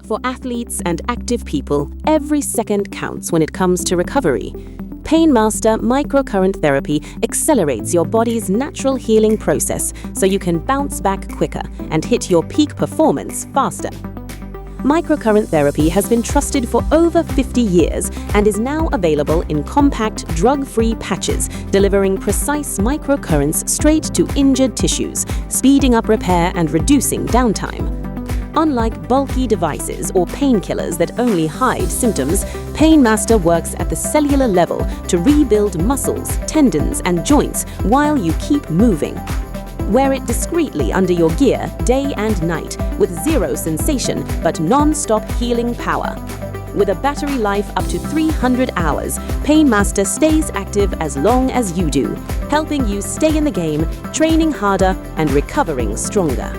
For athletes and active people, every second counts when it comes to recovery. Painmaster microcurrent therapy accelerates your body's natural healing process so you can bounce back quicker and hit your peak performance faster. Microcurrent therapy has been trusted for over 50 years and is now available in compact, drug-free patches, delivering precise microcurrents straight to injured tissues, speeding up repair and reducing downtime. Unlike bulky devices or painkillers that only hide symptoms, Painmaster works at the cellular level to rebuild muscles, tendons, and joints while you keep moving. Wear it discreetly under your gear day and night with zero sensation but non-stop healing power. With a battery life up to 300 hours, Painmaster stays active as long as you do, helping you stay in the game, training harder, and recovering stronger.